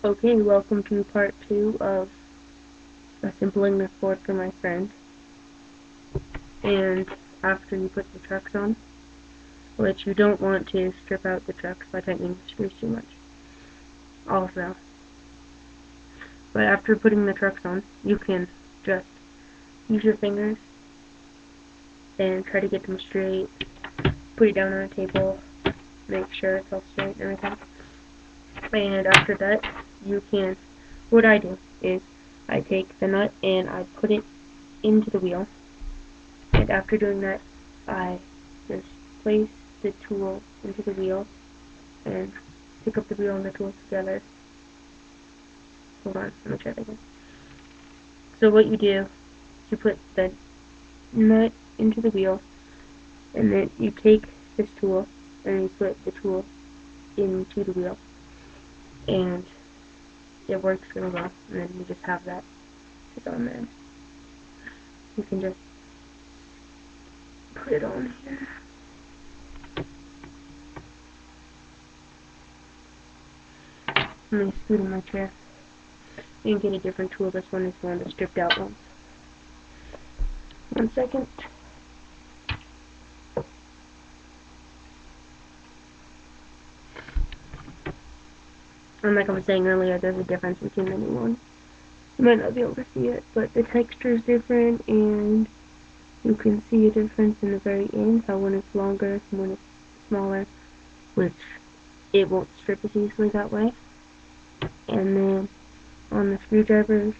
Okay, welcome to part 2 of assembling this board for my friend. And after you put the trucks on, which you don't want to strip out the trucks by tightening the screws too much. Also, but after putting the trucks on, you can just use your fingers and try to get them straight. Put it down on a table, make sure it's all straight and everything. And after that, what I do is I take the nut and I put it into the wheel. And after doing that, I just place the tool into the wheel and pick up the wheel and the tool together. Hold on, let me try that again. So what you do is you put the nut into the wheel, and then you take this tool and you put the tool into the wheel, and it works really well. And then you just have that just on there. You can just put it on here. Let me scoot in my chair and get a different tool. This one is one of the stripped out ones. 1 second. And like I was saying earlier, there's a difference between the new one. You might not be able to see it, but the texture is different, and you can see a difference in the very end, how one is longer and one is smaller, which it won't strip as easily that way. And then on the screwdrivers,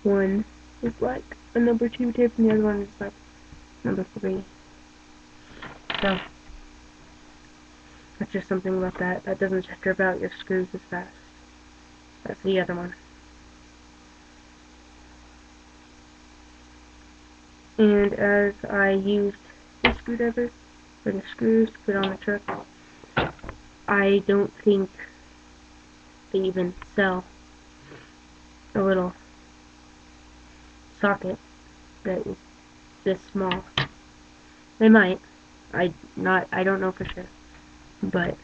one is like a number 2 tip and the other one is like number 3. So that's just something about that. That doesn't strip out your screws as fast. That's the other one. And as I used the screwdriver for the screws to put on the truck, I don't think they even sell a little socket that is this small. They might. I don't know for sure. But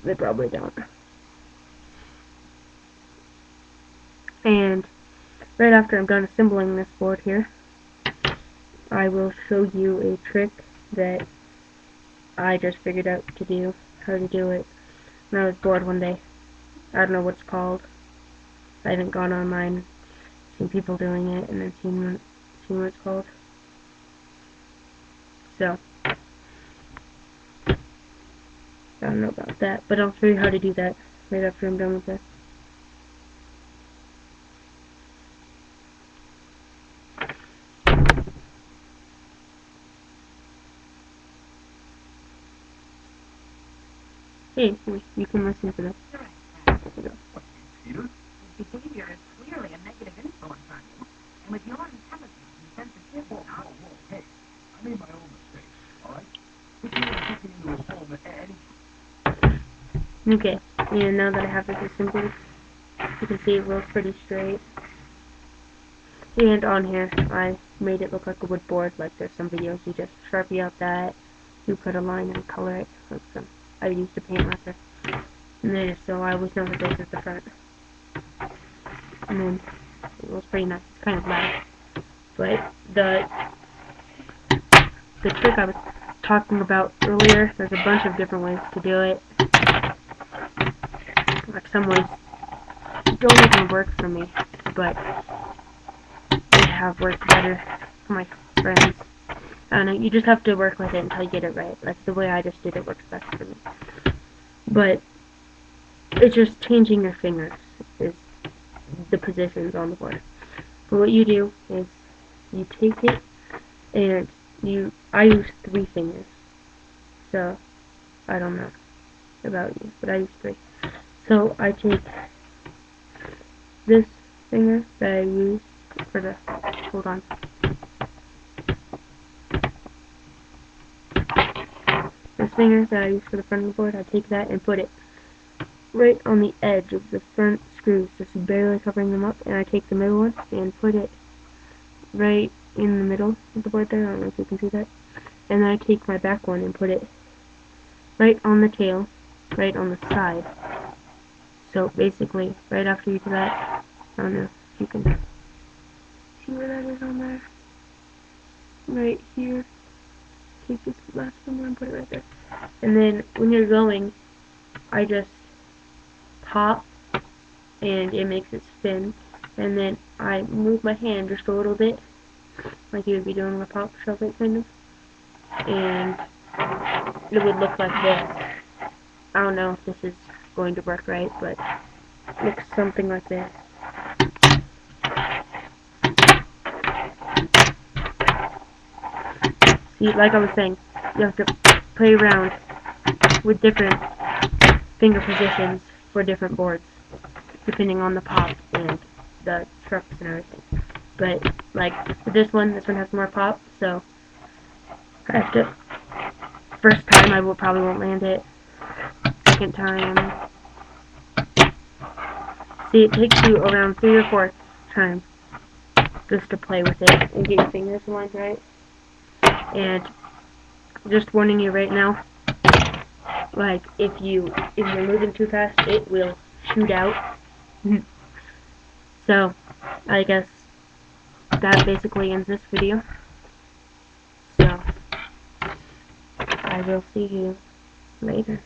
they probably don't. And right after I'm done assembling this board here, I will show you a trick that I just figured out how to do it when I was bored one day. I don't know what it's called. I haven't gone online, seen people doing it, and then seen what it's called. So, I don't know about that, but I'll show you how to do that right after I'm done with this. Hey, you can listen to this. Peter? His behavior is clearly a negative influence on you. And with your intelligence and sensitivity... Whoa, hey. I made my own mistakes, alright? If you were taken into his home at any... Okay, and now that I have this assembled, you can see it rolls pretty straight. And on here, I made it look like a wood board. Like there's some videos, you just Sharpie out that, you put a line and color it. Like I used a paint marker. And then, so I always know that this is the front. And then, it was pretty nice. It's kind of loud. But the trick I was talking about earlier, there's a bunch of different ways to do it. Like some ways don't even work for me, but they have worked better for my friends. I don't know, you just have to work with it until you get it right. Like the way I just did it works best for me. But it's just changing your fingers is the positions on the board. But what you do is you take it and I use 3 fingers. So I don't know about you, but I use 3. So I take this finger that I use for the, hold on. This finger that I use for the front of the board, I take that and put it right on the edge of the front screws, just barely covering them up, and I take the middle one and put it right in the middle of the board there. I don't know if you can see that. And then I take my back one and put it right on the tail, right on the side So basically, right after you do that, I don't know if you can see where that is on there. Right here. Take this last finger and put it right there. And then when you're going, I just pop and it makes it spin. And then I move my hand just a little bit, like you would be doing a pop shove it kind of. And it would look like this. I don't know if this is going to work right, but it looks something like this. See, like I was saying, you have to play around with different finger positions for different boards, depending on the pop and the trucks and everything. But, like, for this one has more pop, so I have to, first time I probably won't land it, second time, see, it takes you around 3 or 4 times just to play with it and get your fingers aligned right. And just warning you right now, like, if you're moving too fast, it will shoot out. So, I guess that basically ends this video. So, I will see you later.